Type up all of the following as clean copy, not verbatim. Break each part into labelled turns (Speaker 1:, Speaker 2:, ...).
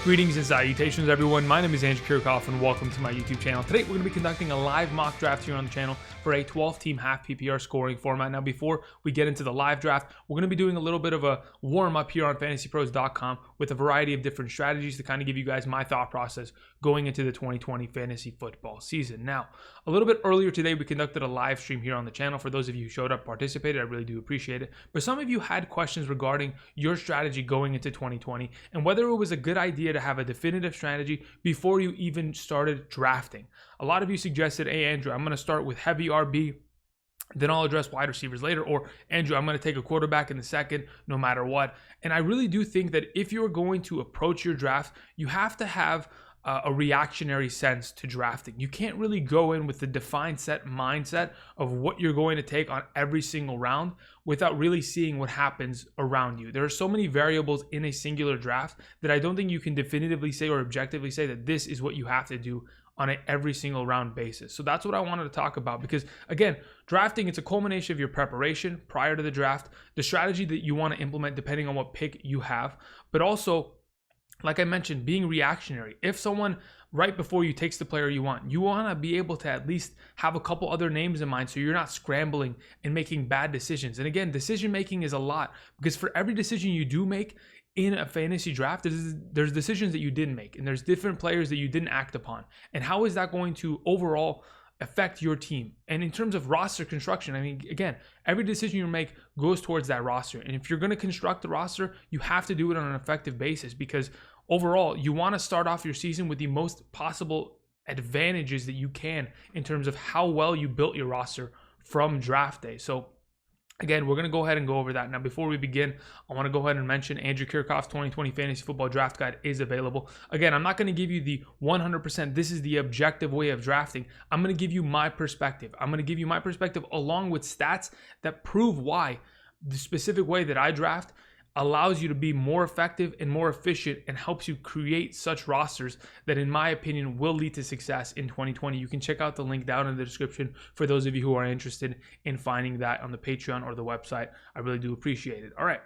Speaker 1: Greetings and salutations, everyone. My name is Kiorkof, and welcome to my YouTube channel. Today, we're going to be conducting a live mock draft here on the channel for a 12-team half PPR scoring format. Now, before we get into the live draft, we're going to be doing a little bit of a warm-up here on fantasypros.com with a variety of different strategies to kind of give you guys my thought process going into the 2020 fantasy football season. Now, a little bit earlier today, we conducted a live stream here on the channel. For those of you who showed up, participated, I really do appreciate it. But some of you had questions regarding your strategy going into 2020 and whether it was a good idea to have a definitive strategy before you even started drafting. A lot of you suggested, hey, Andrew, I'm going to start with heavy RB, then I'll address wide receivers later, or Andrew, I'm going to take a quarterback in the second no matter what. And I really do think that if you're going to approach your draft, you have to have a reactionary sense to drafting. You can't really go in with the defined set mindset of what you're going to take on every single round without really seeing what happens around you. There are so many variables in a singular draft that I don't think you can definitively say or objectively say that this is what you have to do on an every single round basis. So that's what I wanted to talk about, because again, drafting, it's a culmination of your preparation prior to the draft, the strategy that you want to implement depending on what pick you have, but also, like I mentioned, being reactionary. If someone right before you takes the player you want to be able to at least have a couple other names in mind so you're not scrambling and making bad decisions. And again, decision making is a lot, because for every decision you do make in a fantasy draft, there's decisions that you didn't make, and there's different players that you didn't act upon. And how is that going to overall affect your team? And in terms of roster construction, I mean, again, every decision you make goes towards that roster. And if you're going to construct the roster, you have to do it on an effective basis, because overall, you want to start off your season with the most possible advantages that you can in terms of how well you built your roster from draft day. So again, we're going to go ahead and go over that. Now, before we begin, I want to go ahead and mention Andrew Kiorkof's 2020 Fantasy Football Draft Guide is available. Again, I'm not going to give you the 100%, this is the objective way of drafting. I'm going to give you my perspective. I'm going to give you my perspective along with stats that prove why the specific way that I draft allows you to be more effective and more efficient and helps you create such rosters that, in my opinion, will lead to success in 2020. You can check out the link down in the description for those of you who are interested in finding that on the Patreon or the website. I really do appreciate it. All right.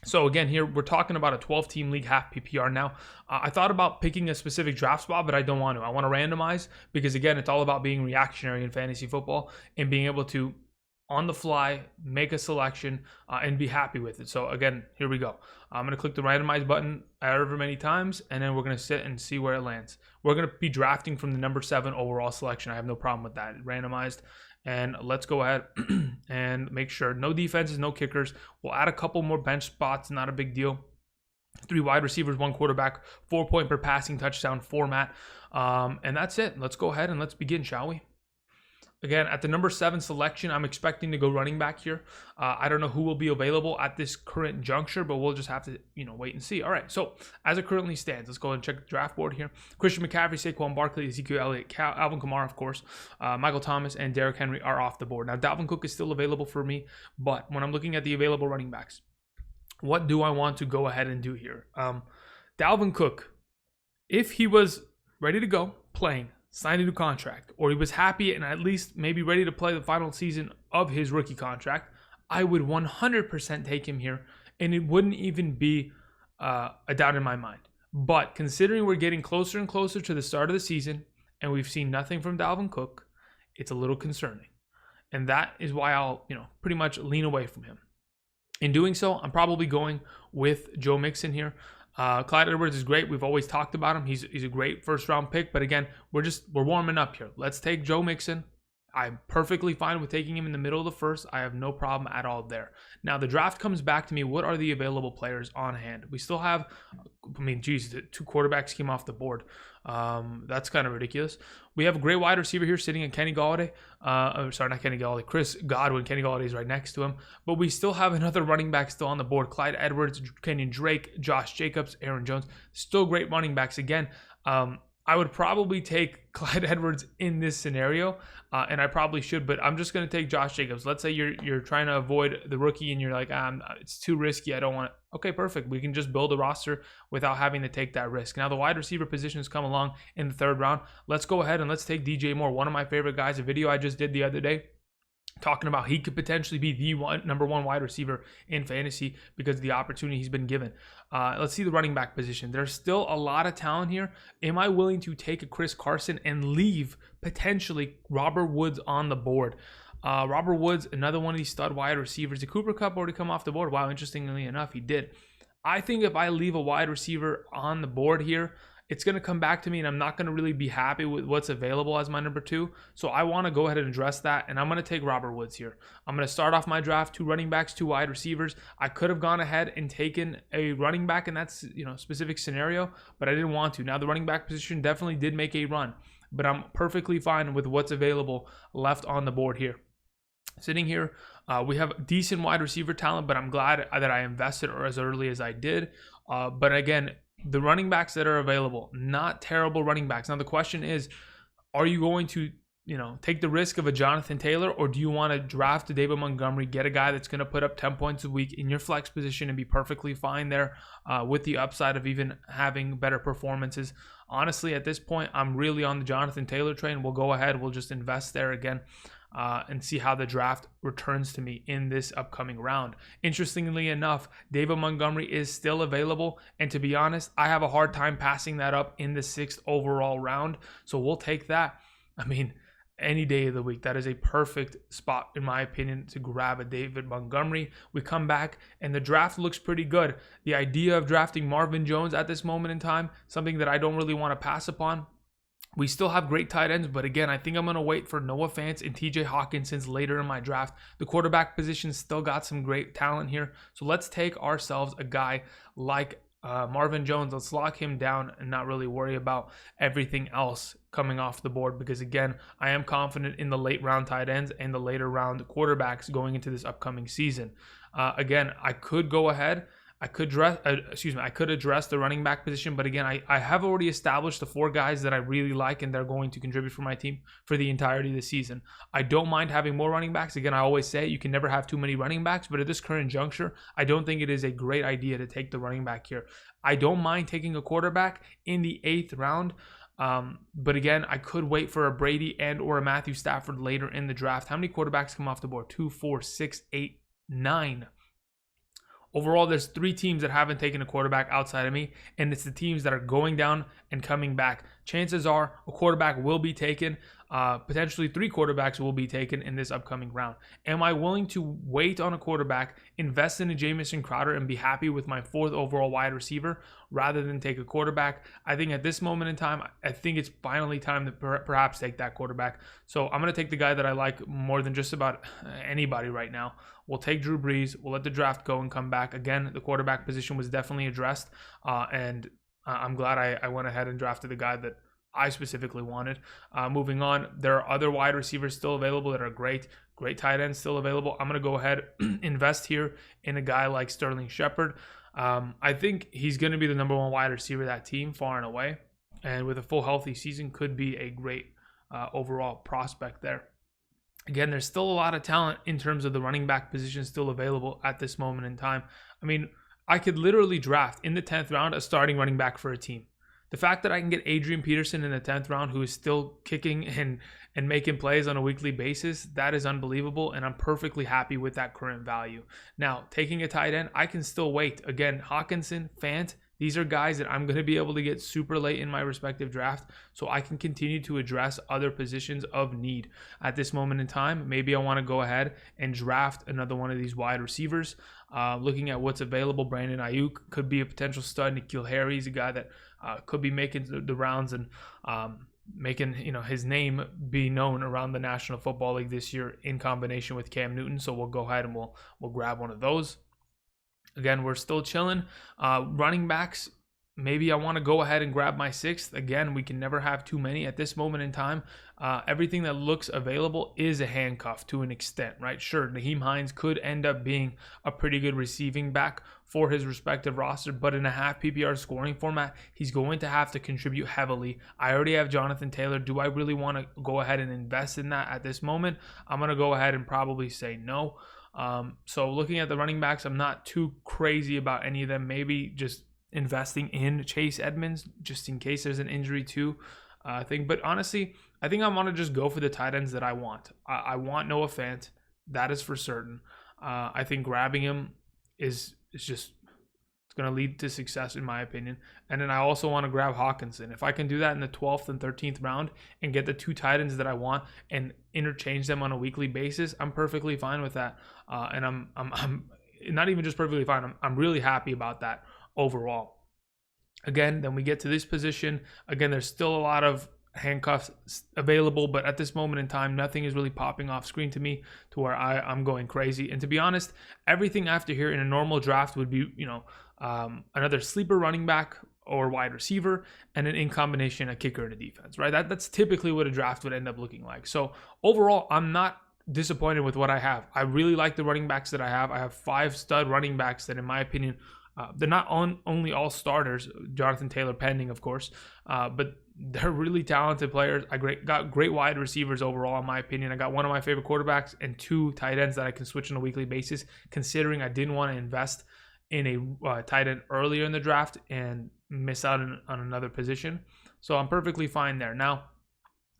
Speaker 1: So again, here we're talking about a 12-team league half PPR now. I thought about picking a specific draft spot, but I don't want to. I want to randomize, because again, it's all about being reactionary in fantasy football and being able to on the fly, make a selection, and be happy with it. So again, here we go. I'm going to click the randomize button however many times, and then we're going to sit and see where it lands. We're going to be drafting from the number 7 overall selection. I have no problem with that. Randomized. And let's go ahead and make sure no defenses, no kickers. We'll add a couple more bench spots, not a big deal. 3 wide receivers, 1 quarterback, 4 point per passing touchdown format. And that's it. Let's go ahead and let's begin, shall we? Again, at the number 7 selection, I'm expecting to go running back here. I don't know who will be available at this current juncture, but we'll just have to, wait and see. All right, so as it currently stands, let's go ahead and check the draft board here. Christian McCaffrey, Saquon Barkley, Ezekiel Elliott, Alvin Kamara, of course, Michael Thomas, and Derrick Henry are off the board. Now, Dalvin Cook is still available for me, but when I'm looking at the available running backs, what do I want to go ahead and do here? Dalvin Cook, if he was ready to go, playing, signed a new contract, or he was happy and at least maybe ready to play the final season of his rookie contract, I would 100% take him here, and it wouldn't even be a doubt in my mind. But considering we're getting closer and closer to the start of the season and we've seen nothing from Dalvin Cook, it's a little concerning. And that is why I'll, pretty much lean away from him. In doing so, I'm probably going with Joe Mixon here. Clyde Edwards is great. We've always talked about him. He's a great first round pick, but again, we're warming up here. Let's take Joe Mixon. I'm perfectly fine with taking him in the middle of the first. I have no problem at all there. Now, the draft comes back to me. What are the available players on hand? We still have, the 2 quarterbacks came off the board. That's kind of ridiculous. We have a great wide receiver here sitting at Kenny Galladay. Not Kenny Galladay, Chris Godwin. Kenny Galladay is right next to him. But we still have another running back still on the board. Clyde Edwards, Kenyon Drake, Josh Jacobs, Aaron Jones. Still great running backs. Again, I would probably take Clyde Edwards in this scenario, and I probably should, but I'm just going to take Josh Jacobs. Let's say you're trying to avoid the rookie and you're like, it's too risky. I don't want it. Okay, perfect. We can just build a roster without having to take that risk. Now, the wide receiver positions come along in the 3rd round. Let's go ahead and let's take DJ Moore, one of my favorite guys. A video I just did the other day talking about he could potentially be the number one wide receiver in fantasy because of the opportunity he's been given. Let's see the running back position. There's still a lot of talent here. Am I willing to take a Chris Carson and leave potentially Robert Woods on the board? Robert Woods, another one of these stud wide receivers. Did Cooper Kupp already come off the board? Wow, interestingly enough, he did. I think if I leave a wide receiver on the board here, it's going to come back to me and I'm not going to really be happy with what's available as my number 2. So I want to go ahead and address that, and I'm going to take Robert Woods here. I'm going to start off my draft 2 running backs, 2 wide receivers. I could have gone ahead and taken a running back in that specific scenario, but I didn't want to. Now the running back position definitely did make a run, but I'm perfectly fine with what's available left on the board here. Sitting here, we have decent wide receiver talent, but I'm glad that I invested as early as I did. But again, the running backs that are available, not terrible running backs. Now the question is, are you going to take the risk of a Jonathan Taylor, or do you want to draft a David Montgomery, get a guy that's going to put up 10 points a week in your flex position and be perfectly fine there with the upside of even having better performances? Honestly, at this point, I'm really on the Jonathan Taylor train. We'll go ahead. We'll just invest there again. And see how the draft returns to me in this upcoming round. Interestingly enough, David Montgomery is still available, and to be honest, I have a hard time passing that up in the 6th overall round, so we'll take that. I mean, any day of the week, that is a perfect spot, in my opinion, to grab a David Montgomery. We come back, and the draft looks pretty good. The idea of drafting Marvin Jones at this moment in time, something that I don't really want to pass upon. We still have great tight ends, but again, I think I'm going to wait for Noah Fant and TJ Hawkinson's later in my draft. The quarterback position still got some great talent here. So let's take ourselves a guy like Marvin Jones. Let's lock him down and not really worry about everything else coming off the board, because again, I am confident in the late round tight ends and the later round quarterbacks going into this upcoming season. Again, I could go ahead. I could address the running back position, but again, I have already established the 4 guys that I really like, and they're going to contribute for my team for the entirety of the season. I don't mind having more running backs. Again, I always say you can never have too many running backs, but at this current juncture, I don't think it is a great idea to take the running back here. I don't mind taking a quarterback in the 8th round. But again, I could wait for a Brady and or a Matthew Stafford later in the draft. How many quarterbacks come off the board? 2, 4, 6, 8, 9. Overall, there's 3 teams that haven't taken a quarterback outside of me, and it's the teams that are going down and coming back. Chances are a quarterback will be taken. Potentially 3 quarterbacks will be taken in this upcoming round. Am I willing to wait on a quarterback, invest in a Jamison Crowder, and be happy with my 4th overall wide receiver rather than take a quarterback? I think at this moment in time, I think it's finally time to perhaps take that quarterback. So I'm going to take the guy that I like more than just about anybody right now. We'll take Drew Brees. We'll let the draft go and come back. Again, the quarterback position was definitely addressed, and I'm glad I went ahead and drafted the guy that I specifically wanted. Moving on, there are other wide receivers still available that are great tight ends still available. I'm going to go ahead invest here in a guy like Sterling Shepard. I think he's going to be the number 1 wide receiver of that team far and away, and with a full healthy season could be a great overall prospect there. Again, there's still a lot of talent in terms of the running back position still available at this moment in time. I mean, I could literally draft in the 10th round a starting running back for a team. The fact that I can get Adrian Peterson in the 10th round, who is still kicking and making plays on a weekly basis, that is unbelievable, and I'm perfectly happy with that current value. Now, taking a tight end, I can still wait. Again, Hawkinson, Fant, these are guys that I'm going to be able to get super late in my respective draft, so I can continue to address other positions of need. At this moment in time, maybe I want to go ahead and draft another one of these wide receivers. Looking at what's available, Brandon Ayuk could be a potential stud. N'Keal Harry is a guy that could be making the rounds and making his name be known around the National Football League this year in combination with Cam Newton. So we'll go ahead and we'll grab one of those. Again, we're still chilling. Running backs, maybe I want to go ahead and grab my 6th. Again, we can never have too many at this moment in time. Everything that looks available is a handcuff to an extent, right? Sure, Nyheim Hines could end up being a pretty good receiving back for his respective roster, but in a half PPR scoring format, he's going to have to contribute heavily. I already have Jonathan Taylor. Do I really want to go ahead and invest in that at this moment? I'm going to go ahead and probably say no. So looking at the running backs, I'm not too crazy about any of them. Maybe just investing in Chase Edmonds just in case there's an injury too thing. But honestly, I think I want to just go for the tight ends that I want. I want Noah Fant. That is for certain. I think grabbing him is just, it's going to lead to success in my opinion. And then I also want to grab Hawkinson. If I can do that in the 12th and 13th round and get the 2 tight ends that I want and interchange them on a weekly basis, I'm perfectly fine with that. And I'm not even just perfectly fine. I'm really happy about that overall. Again, then we get to this position. Again, there's still a lot of handcuffs available, but at this moment in time, nothing is really popping off screen to me to where I'm going crazy. And to be honest, everything after here in a normal draft would be, another sleeper running back or wide receiver, and then in combination a kicker and a defense, right? That's typically what a draft would end up looking like. So overall, I'm not disappointed with what I have. I really like the running backs that I have. I have 5 stud running backs that, in my opinion, they're not only all starters, Jonathan Taylor pending, of course, but they're really talented players. I got great wide receivers overall, in my opinion. I got one of my favorite quarterbacks and 2 tight ends that I can switch on a weekly basis, considering I didn't want to invest in a tight end earlier in the draft and miss out on another position. So I'm perfectly fine there. Now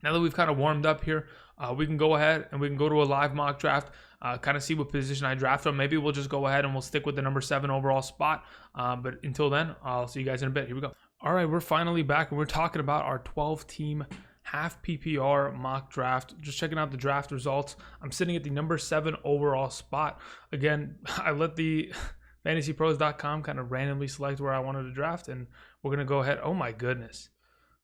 Speaker 1: that we've kind of warmed up here, we can go ahead and we can go to a live mock draft, kind of see what position I draft from. Maybe we'll just go ahead and we'll stick with the number 7 overall spot. But until then, I'll see you guys in a bit. Here we go. All right, we're finally back and we're talking about our 12-team half PPR mock draft. Just checking out the draft results. I'm sitting at the number 7 overall spot. Again, I let the fantasypros.com kind of randomly select where I wanted to draft, and we're going to go ahead. Oh my goodness.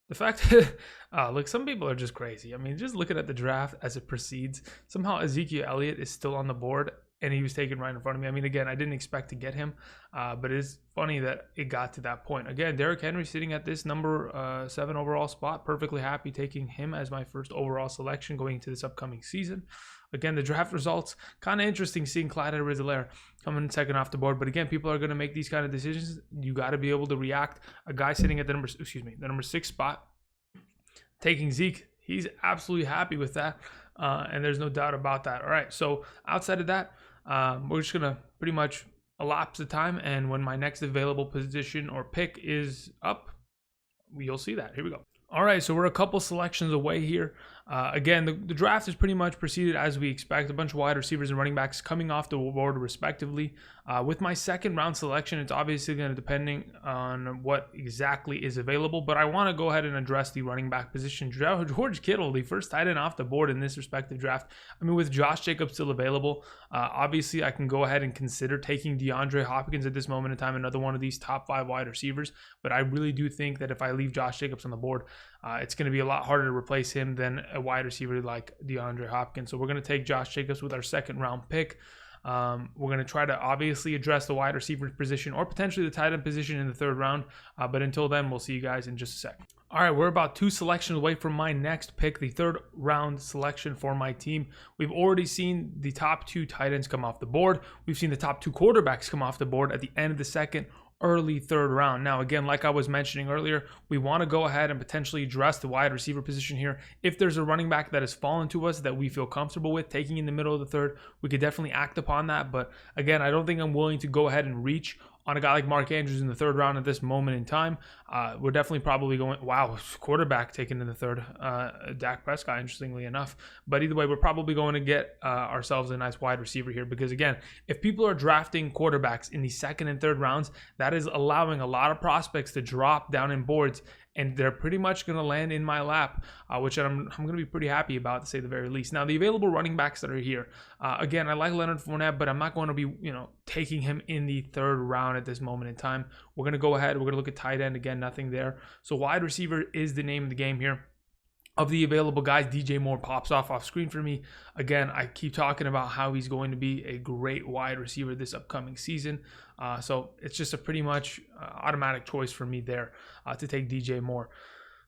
Speaker 1: The fact that, look, some people are just crazy. I mean, just looking at the draft as it proceeds, somehow Ezekiel Elliott is still on the board, and he was taken right in front of me. I mean, again, I didn't expect to get him, but it's funny that it got to that point. Again, Derrick Henry sitting at this number 7 overall spot, perfectly happy taking him as my first overall selection going into this upcoming season. Again, the draft results, kind of interesting seeing Clyde Edwards-Helaire coming in second off the board. But again, people are going to make these kind of decisions. You got to be able to react. A guy sitting at the number 6 spot, taking Zeke, he's absolutely happy with that. And there's no doubt about that. All right, so outside of that, we're just going to pretty much elapse the time. And when my next available position or pick is up, you'll see that. Here we go. All right, so we're a couple selections away here. Again, the draft has pretty much proceeded as we expect. A bunch of wide receivers and running backs coming off the board respectively. With my second round selection, it's obviously going to depending on what exactly is available, but I want to go ahead and address the running back position. George Kittle, the first tight end off the board in this respective draft. I mean, with Josh Jacobs still available, obviously I can go ahead and consider taking DeAndre Hopkins at this moment in time, another one of these top 5 wide receivers, but I really do think that if I leave Josh Jacobs on the board, it's going to be a lot harder to replace him than a wide receiver like DeAndre Hopkins. So we're going to take Josh Jacobs with our second round pick. We're going to try to obviously address the wide receiver position or potentially the tight end position in the 3rd round. But until then, we'll see you guys in just a sec. All right, we're about 2 selections away from my next pick, the 3rd round selection for my team. We've already seen the top 2 tight ends come off the board. We've seen the top 2 quarterbacks come off the board at the end of the 2nd, early 3rd round. Now, again, like I was mentioning earlier, we want to go ahead and potentially address the wide receiver position here. If there's a running back that has fallen to us that we feel comfortable with taking in the middle of the 3rd, we could definitely act upon that. But again, I don't think I'm willing to go ahead and reach on a guy like Mark Andrews in the 3rd round at this moment in time. We're definitely probably going, wow, quarterback taken in the 3rd, Dak Prescott, interestingly enough. But either way, we're probably going to get ourselves a nice wide receiver here because, again, if people are drafting quarterbacks in the 2nd and 3rd rounds, that is allowing a lot of prospects to drop down in boards, and they're pretty much going to land in my lap, which I'm going to be pretty happy about, to say the very least. Now, the available running backs that are here, again, I like Leonard Fournette, but I'm not going to be, taking him in the 3rd round at this moment in time. We're going to go ahead. We're going to look at tight end again, nothing there. So wide receiver is the name of the game here. Of the available guys, DJ Moore pops off screen for me. Again, I keep talking about how he's going to be a great wide receiver this upcoming season. So it's just a pretty much automatic choice for me there to take DJ Moore.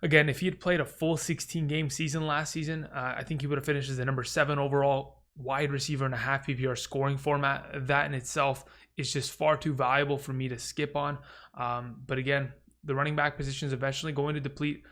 Speaker 1: Again, if he had played a full 16-game season last season, I think he would have finished as the number 7 overall wide receiver in a half PPR scoring format. That in itself is just far too valuable for me to skip on. But again, the running back position is eventually going to deplete.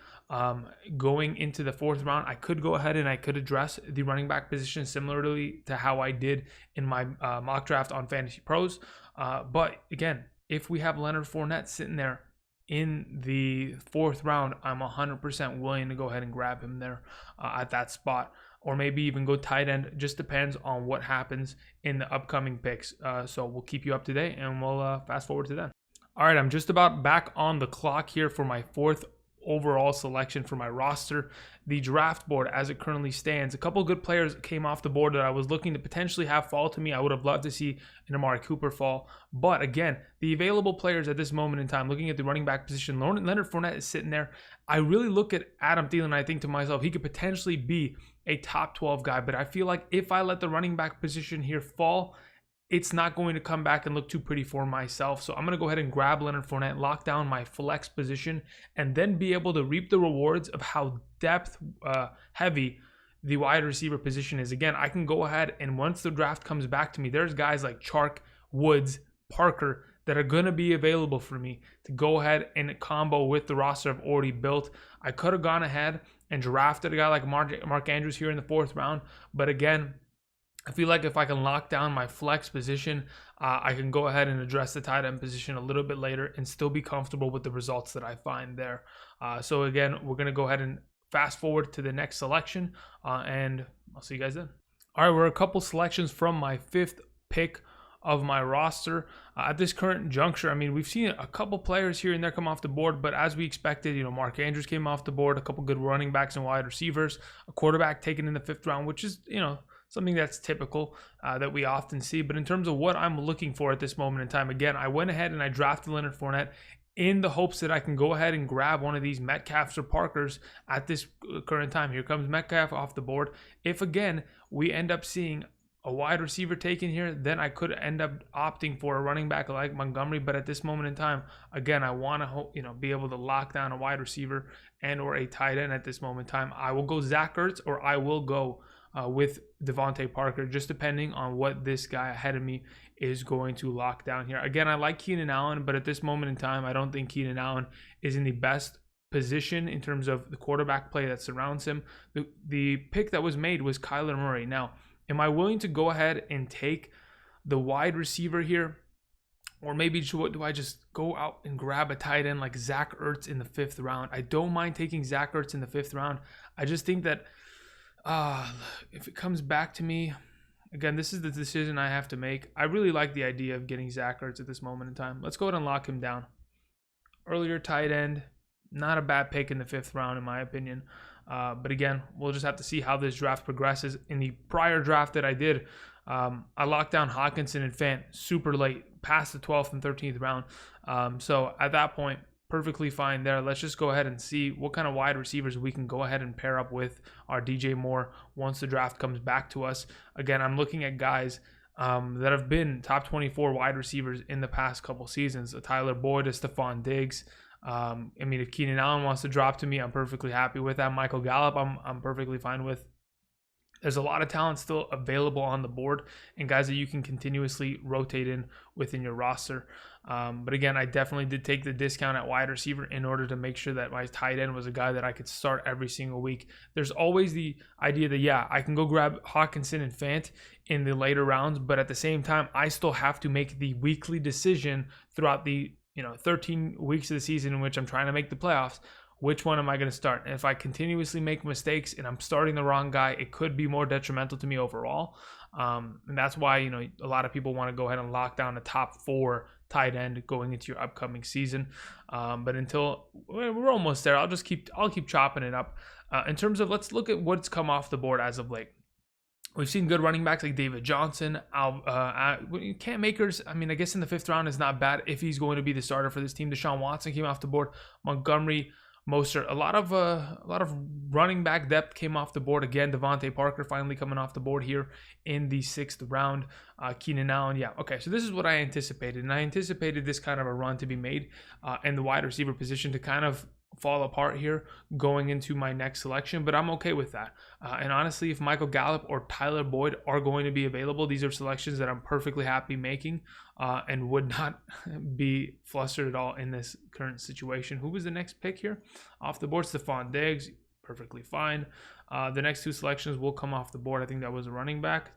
Speaker 1: Going into the 4th round, I could go ahead and I could address the running back position similarly to how I did in my mock draft on Fantasy Pros. But again, if we have Leonard Fournette sitting there in the 4th round, I'm 100% willing to go ahead and grab him there at that spot. or maybe even go tight end. Just depends on what happens in the upcoming picks. So we'll keep you up to date, and we'll fast forward to then. All right, I'm just about back on the clock here for my fourth overall selection for my roster. The draft board as it currently stands, a couple good players came off the board that I was looking to potentially have fall to me. I would have loved to see an Amari Cooper fall, but again, the available players at this moment in time, looking at the running back position, Leonard Fournette is sitting there. I really look at Adam Thielen and I think to myself, he could potentially be a top 12 guy, but I feel like if I let the running back position here fall, it's not going to come back and look too pretty for myself. So I'm going to go ahead and grab Leonard Fournette, lock down my flex position, and then be able to reap the rewards of how depth heavy the wide receiver position is. Again, I can go ahead and once the draft comes back to me, there's guys like Chark, Woods, Parker that are going to be available for me to go ahead and combo with the roster I've already built. I could have gone ahead and drafted a guy like Mark Andrews here in the 4th round, but again, I feel like if I can lock down my flex position, I can go ahead and address the tight end position a little bit later and still be comfortable with the results that I find there. So again, we're going to go ahead and fast forward to the next selection, and I'll see you guys then. All right, we're a couple selections from my 5th pick of my roster. At this current juncture, I mean, we've seen a couple players here and there come off the board, but as we expected, Mark Andrews came off the board, a couple good running backs and wide receivers, a quarterback taken in the 5th round, which is, something that's typical that we often see. But in terms of what I'm looking for at this moment in time, again, I went ahead and I drafted Leonard Fournette in the hopes that I can go ahead and grab one of these Metcalfs or Parkers at this current time. Here comes Metcalf off the board. If, again, we end up seeing a wide receiver taken here, then I could end up opting for a running back like Montgomery. But at this moment in time, again, I want to be able to lock down a wide receiver and or a tight end at this moment in time. I will go Zach Ertz or I will go with Devontae Parker, just depending on what this guy ahead of me is going to lock down here. Again, I like Keenan Allen, but at this moment in time, I don't think Keenan Allen is in the best position in terms of the quarterback play that surrounds him. The pick that was made was Kyler Murray. Now, am I willing to go ahead and take the wide receiver here? Or maybe do I just go out and grab a tight end like Zach Ertz in the 5th round? I don't mind taking Zach Ertz in the 5th round. I just think that if it comes back to me, again, this is the decision I have to make. I really like the idea of getting Zach Ertz at this moment in time. Let's go ahead and lock him down. Earlier tight end, not a bad pick in the 5th round in my opinion. But again, we'll just have to see how this draft progresses. In the prior draft that I did, I locked down Hawkinson and Fant super late, past the 12th and 13th round. So at that point, perfectly fine there. Let's just go ahead and see what kind of wide receivers we can go ahead and pair up with our DJ Moore once the draft comes back to us. Again, I'm looking at guys that have been top 24 wide receivers in the past couple seasons. A Tyler Boyd, a Stephon Diggs. I mean, if Keenan Allen wants to drop to me, I'm perfectly happy with that. Michael Gallup, I'm perfectly fine with. There's a lot of talent still available on the board and guys that you can continuously rotate in within your roster. But again, I definitely did take the discount at wide receiver in order to make sure that my tight end was a guy that I could start every single week. There's always the idea that, yeah, I can go grab Hawkinson and Fant in the later rounds, but at the same time, I still have to make the weekly decision throughout the 13 weeks of the season in which I'm trying to make the playoffs. Which one am I going to start? And if I continuously make mistakes and I'm starting the wrong guy, it could be more detrimental to me overall. And that's why, a lot of people want to go ahead and lock down a top 4 tight end going into your upcoming season. But until we're almost there, I'll keep chopping it up. In terms of, let's look at what's come off the board as of late. We've seen good running backs like David Johnson, Cam Akers. I mean, I guess in the 5th round is not bad if he's going to be the starter for this team. Deshaun Watson came off the board. Montgomery, Mostert, a lot of running back depth came off the board again. Devontae Parker finally coming off the board here in the 6th round. Keenan Allen, yeah, okay. So this is what I anticipated, and I anticipated this kind of a run to be made, and the wide receiver position to kind of fall apart here going into my next selection, but I'm okay with that. And honestly, if Michael Gallup or Tyler Boyd are going to be available, these are selections that I'm perfectly happy making and would not be flustered at all in this current situation. Who was the next pick here? Off the board, Stephon Diggs, perfectly fine. The next 2 selections will come off the board. I think that was a running back.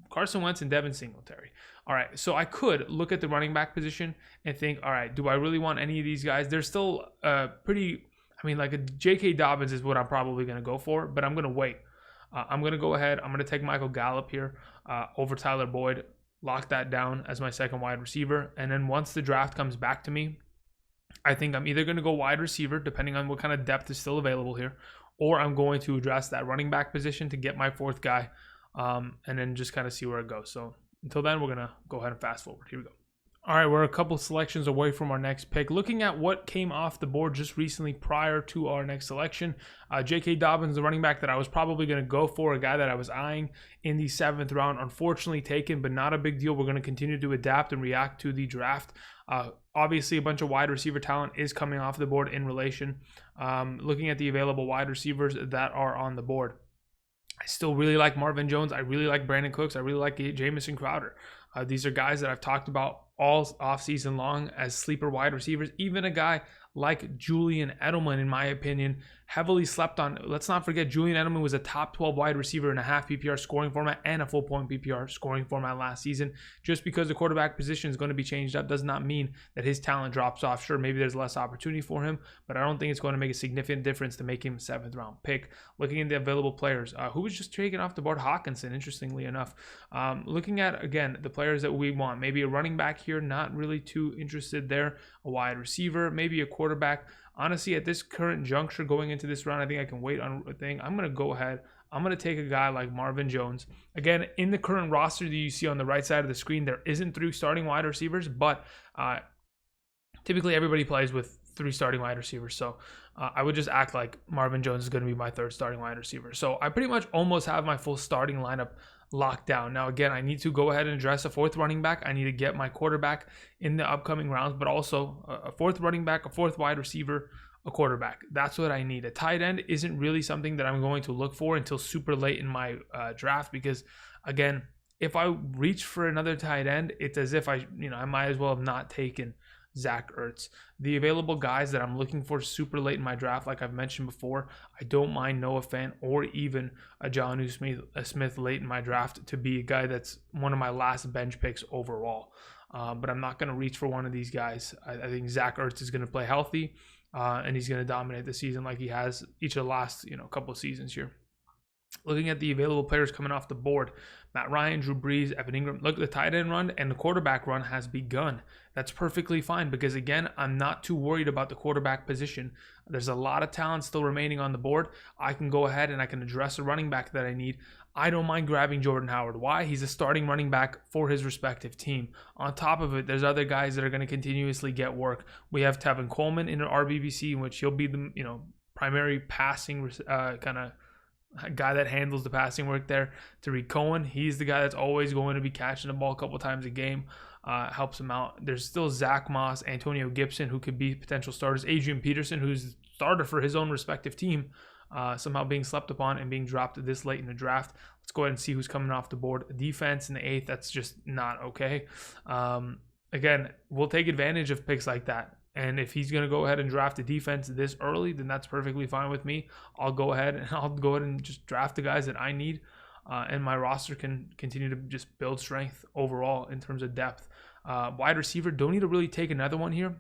Speaker 1: Carson Wentz and Devin Singletary. All right, so I could look at the running back position and think, all right, do I really want any of these guys? They're still like a J.K. Dobbins is what I'm probably going to go for, but I'm going to wait. I'm going to go ahead. I'm going to take Michael Gallup here over Tyler Boyd, lock that down as my second wide receiver. And then once the draft comes back to me, I think I'm either going to go wide receiver, depending on what kind of depth is still available here, or I'm going to address that running back position to get my fourth guy, and then just kind of see where it goes. So until then, we're going to go ahead and fast forward. Here we go. All right, we're a couple selections away from our next pick. Looking at what came off the board just recently prior to our next selection, J.K. Dobbins, the running back that I was probably going to go for, a guy that I was eyeing in the 7th round, unfortunately taken, but not a big deal. We're going to continue to adapt and react to the draft. Obviously, a bunch of wide receiver talent is coming off the board in relation. Looking at the available wide receivers that are on the board, I still really like Marvin Jones. I really like Brandon Cooks. I really like Jamison Crowder. These are guys that I've talked about all offseason long as sleeper wide receivers. Even a guy like Julian Edelman, in my opinion, heavily slept on. Let's not forget, Julian Edelman was a top 12 wide receiver in a half PPR scoring format and a full point PPR scoring format last season. Just because the quarterback position is going to be changed up does not mean that his talent drops off. Sure, maybe there's less opportunity for him, but I don't think it's going to make a significant difference to make him a 7th round pick. Looking at the available players, who was just taken off the board? Hawkinson, interestingly enough. Looking at, again, the players that we want, maybe a running back here, not really too interested there. A wide receiver, maybe a quarterback. Honestly, at this current juncture going into this round, I think I can wait on a thing. I'm going to go ahead. I'm going to take a guy like Marvin Jones. Again, in the current roster that you see on the right side of the screen, there isn't 3 starting wide receivers, but typically everybody plays with 3 starting wide receivers. So I would just act like Marvin Jones is going to be my 3rd starting wide receiver. So I pretty much almost have my full starting lineup locked down. Now, again, I need to go ahead and address a 4th running back. I need to get my quarterback in the upcoming rounds, but also a 4th running back, a 4th wide receiver, a quarterback. That's what I need. A tight end isn't really something that I'm going to look for until super late in my draft, because, again, if I reach for another tight end, it's as if I might as well have not taken Zach Ertz. The available guys that I'm looking for super late in my draft, like I've mentioned before, I don't mind Noah Fant or even a Jonnu Smith late in my draft to be a guy that's one of my last bench picks overall. But I'm not going to reach for one of these guys. I think Zach Ertz is going to play healthy, and he's going to dominate the season like he has each of the last couple of seasons here. Looking at the available players coming off the board, Matt Ryan, Drew Brees, Evan Ingram. Look, the tight end run and the quarterback run has begun. That's perfectly fine because, again, I'm not too worried about the quarterback position. There's a lot of talent still remaining on the board. I can go ahead and I can address a running back that I need. I don't mind grabbing Jordan Howard. Why? He's a starting running back for his respective team. On top of it, there's other guys that are going to continuously get work. We have Tevin Coleman in an RBBC, in which he'll be the primary passing kind of guy that handles the passing work there. Tariq Cohen, he's the guy that's always going to be catching the ball a couple times a game. Helps him out. There's still Zach Moss, Antonio Gibson, who could be potential starters. Adrian Peterson, who's the starter for his own respective team, somehow being slept upon and being dropped this late in the draft. Let's go ahead and see who's coming off the board. Defense in the 8th, that's just not okay. Again, we'll take advantage of picks like that. And if he's going to go ahead and draft a defense this early, then that's perfectly fine with me. I'll go ahead and just draft the guys that I need. And my roster can continue to just build strength overall in terms of depth. Wide receiver, don't need to really take another one here.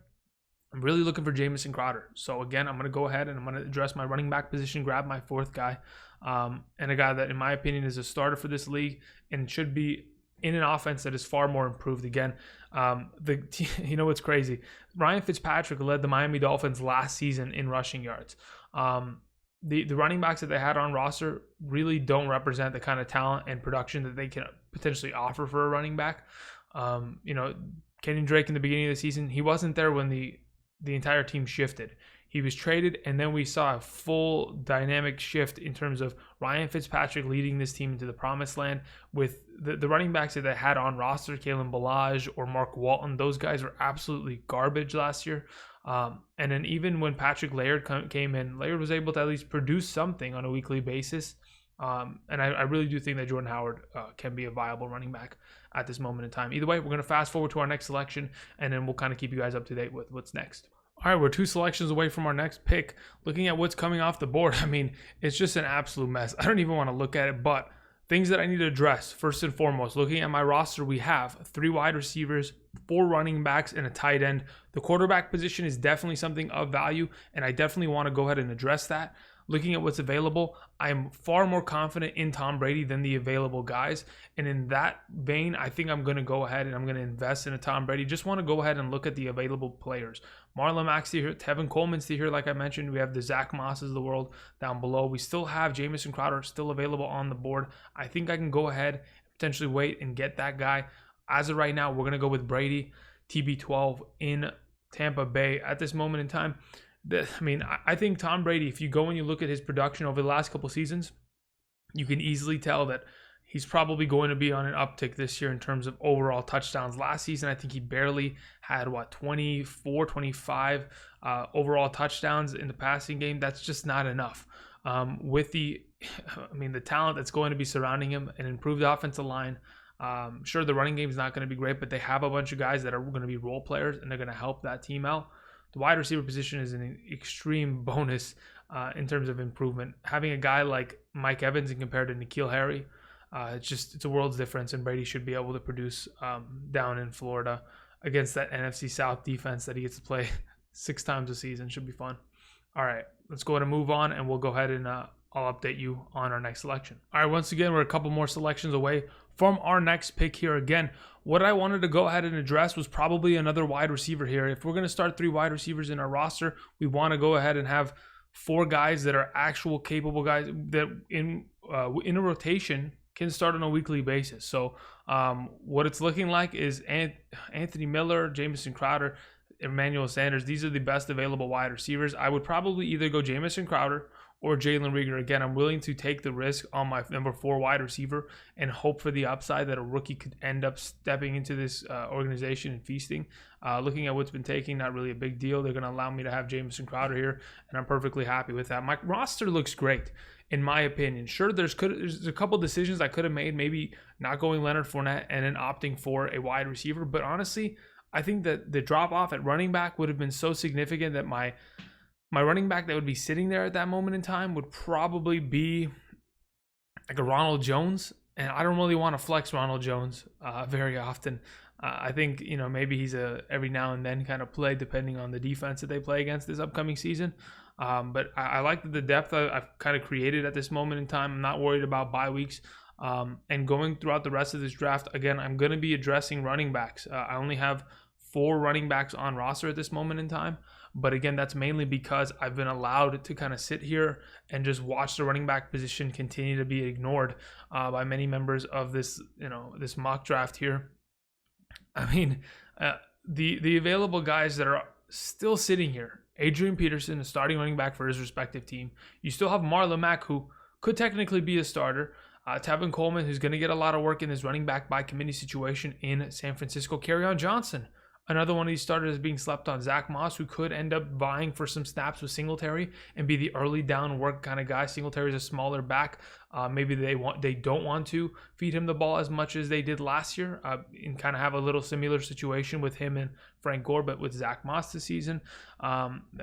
Speaker 1: I'm really looking for Jamison Crowder. So again, I'm going to go ahead and I'm going to address my running back position, grab my 4th guy, and a guy that, in my opinion, is a starter for this league and should be in an offense that is far more improved. Again, what's crazy? Ryan Fitzpatrick led the Miami Dolphins last season in rushing yards. The running backs that they had on roster really don't represent the kind of talent and production that they can potentially offer for a running back. Kenyon Drake in the beginning of the season, he wasn't there when the entire team shifted. He was traded, and then we saw a full dynamic shift in terms of Ryan Fitzpatrick leading this team into the promised land with the running backs that they had on roster, Kalen Ballage or Mark Walton. Those guys were absolutely garbage last year. And then even when Patrick Laird came in, Laird was able to at least produce something on a weekly basis. And I really do think that Jordan Howard can be a viable running back at this moment in time. Either way, we're going to fast forward to our next selection, and then we'll kind of keep you guys up to date with what's next. All right, we're 2 selections away from our next pick. Looking at what's coming off the board, it's just an absolute mess. I don't even want to look at it, but things that I need to address, first and foremost, looking at my roster, we have 3 wide receivers, 4 running backs, and a tight end. The quarterback position is definitely something of value, and I definitely want to go ahead and address that. looking at what's available, I'm far more confident in Tom Brady than the available guys. And in that vein, I think I'm going to go ahead and I'm going to invest in a Tom Brady. Just want to go ahead and look at the available players. Marlon Mack's here, Tevin Coleman's here, like I mentioned. We have the Zach Mosses of the world down below. We still have Jamison Crowder still available on the board. I think I can go ahead, potentially wait and get that guy. As of right now, we're going to go with Brady, TB12 in Tampa Bay at this moment in time. I think Tom Brady, if you go and you look at his production over the last couple seasons, you can easily tell that he's probably going to be on an uptick this year in terms of overall touchdowns. Last season, I think he barely had 24, 25 overall touchdowns in the passing game. That's just not enough. With the talent that's going to be surrounding him, an improved offensive line. Sure, the running game is not going to be great, but they have a bunch of guys that are going to be role players and they're going to help that team out. The wide receiver position is an extreme bonus in terms of improvement. Having a guy like Mike Evans and compared to N'Keal Harry, it's a world's difference, and Brady should be able to produce down in Florida against that NFC South defense that he gets to play 6 times a season. Should be fun. All right, let's go ahead and move on, and we'll go ahead and I'll update you on our next selection. All right, once again, we're a couple more selections away from our next pick here. Again, what I wanted to go ahead and address was probably another wide receiver here. If we're going to start 3 wide receivers in our roster, we want to go ahead and have 4 guys that are actual capable guys that in a rotation can start on a weekly basis. So what it's looking like is Anthony Miller, Jamison Crowder, Emmanuel Sanders. These are the best available wide receivers. I would probably either go Jamison Crowder or Jalen Reagor. Again, I'm willing to take the risk on my number 4 wide receiver and hope for the upside that a rookie could end up stepping into this organization and feasting. Looking at what's been taking, not really a big deal. They're going to allow me to have Jamison Crowder here, and I'm perfectly happy with that. My roster looks great, in my opinion. Sure, there's a couple decisions I could have made, maybe not going Leonard Fournette and then opting for a wide receiver. But honestly, I think that the drop-off at running back would have been so significant that my running back that would be sitting there at that moment in time would probably be like a Ronald Jones. And I don't really want to flex Ronald Jones very often. I think, maybe he's a every now and then kind of play depending on the defense that they play against this upcoming season. But I like the depth I've kind of created at this moment in time. I'm not worried about bye weeks. And going throughout the rest of this draft, again, I'm going to be addressing running backs. I only have 4 running backs on roster at this moment in time. But again, that's mainly because I've been allowed to kind of sit here and just watch the running back position continue to be ignored by many members of this, this mock draft here. The available guys that are still sitting here: Adrian Peterson, a starting running back for his respective team. You still have Marlon Mack, who could technically be a starter. Tevin Coleman, who's going to get a lot of work in this running back by committee situation in San Francisco. Kerryon Johnson, another one of these starters is being slept on. Zach Moss, who could end up vying for some snaps with Singletary and be the early down work kind of guy. Singletary is a smaller back. Maybe they don't want to feed him the ball as much as they did last year, and kind of have a little similar situation with him and Frank Gore, but with Zach Moss this season.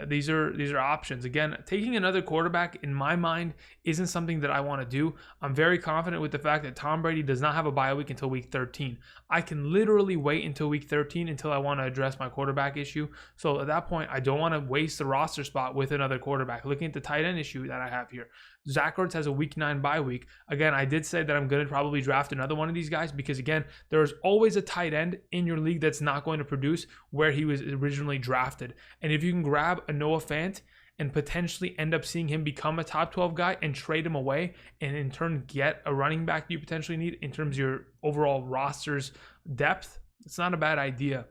Speaker 1: These are options. Again, taking another quarterback in my mind isn't something that I want to do. I'm very confident with the fact that Tom Brady does not have a bye week until week 13. I can literally wait until week 13 until I want to address my quarterback issue. So at that point, I don't want to waste the roster spot with another quarterback. Looking at the tight end issue that I have here, Zach Ertz has a week 9 bye week. Again, I did say that I'm going to probably draft another one of these guys because, again, there's always a tight end in your league that's not going to produce where he was originally drafted. And if you can grab a Noah Fant and potentially end up seeing him become a top 12 guy and trade him away and in turn get a running back you potentially need in terms of your overall roster's depth, it's not a bad idea.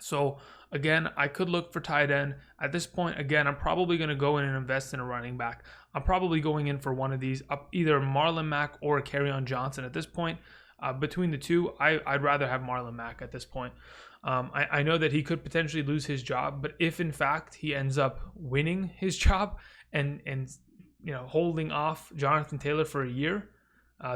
Speaker 1: So again, I could look for tight end. At this point, again, I'm probably going to go in and invest in a running back. I'm probably going in for one of these, either Marlon Mack or Kerryon Johnson. At this point, between the two, I'd rather have Marlon Mack at this point. I know that he could potentially lose his job, but if in fact he ends up winning his job and holding off Jonathan Taylor for a year,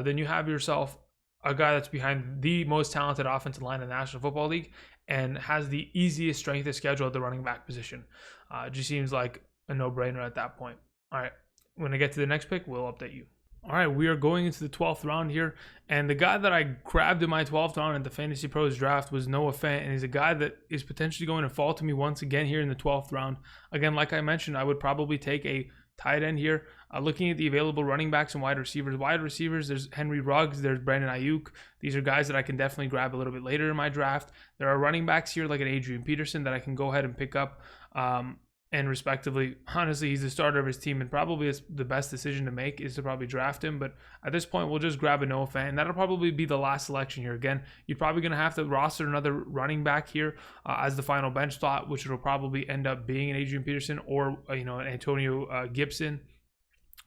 Speaker 1: then you have yourself a guy that's behind the most talented offensive line in the National Football League and has the easiest strength of schedule at the running back position. It just seems like a no-brainer at that point. All right, when I get to the next pick, we'll update you. All right, we are going into the 12th round here, and the guy that I grabbed in my 12th round at the Fantasy Pros draft was Noah Fant, and he's a guy that is potentially going to fall to me once again here in the 12th round. Again, like I mentioned, I would probably take a tight end here. Looking at the available running backs and wide receivers, there's Henry Ruggs, there's Brandon Ayuk. These are guys that I can definitely grab a little bit later in my draft. There are running backs here like an Adrian Peterson that I can go ahead and pick up. And respectively, honestly, he's the starter of his team, and probably the best decision to make is to probably draft him. But at this point, we'll just grab a Noah Fant. That'll probably be the last selection here. Again, you're probably going to have to roster another running back here as the final bench slot, which will probably end up being an Adrian Peterson or an Antonio Gibson.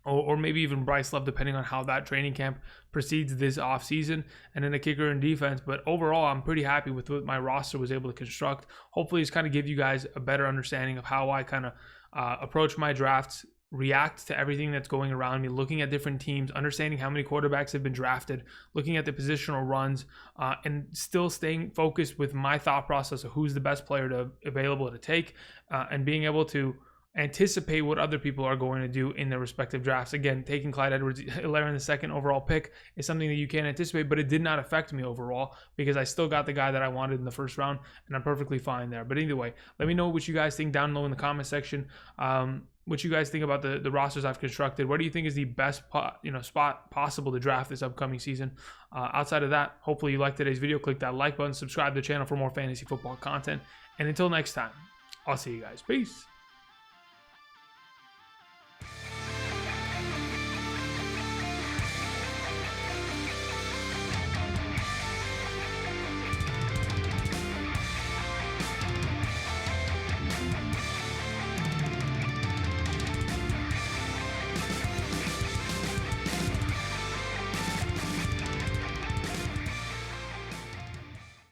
Speaker 1: Or maybe even Bryce Love, depending on how that training camp proceeds this offseason, and then a kicker and defense. But overall, I'm pretty happy with what my roster was able to construct. Hopefully, it's kind of give you guys a better understanding of how I kind of approach my drafts, react to everything that's going around me, looking at different teams, understanding how many quarterbacks have been drafted, looking at the positional runs, and still staying focused with my thought process of who's the best player available to take, and being able to anticipate what other people are going to do in their respective drafts. Again, taking Clyde Edwards-Helaire, the second overall pick, is something that you can't anticipate, but it did not affect me overall because I still got the guy that I wanted in the first round, and I'm perfectly fine there. But either way, let me know what you guys think down low in the comment section. What you guys think about the rosters I've constructed. What do you think is the best spot possible to draft this upcoming season? Outside of that, hopefully you liked today's video. Click that like button, subscribe to the channel for more fantasy football content. And until next time, I'll see you guys. Peace.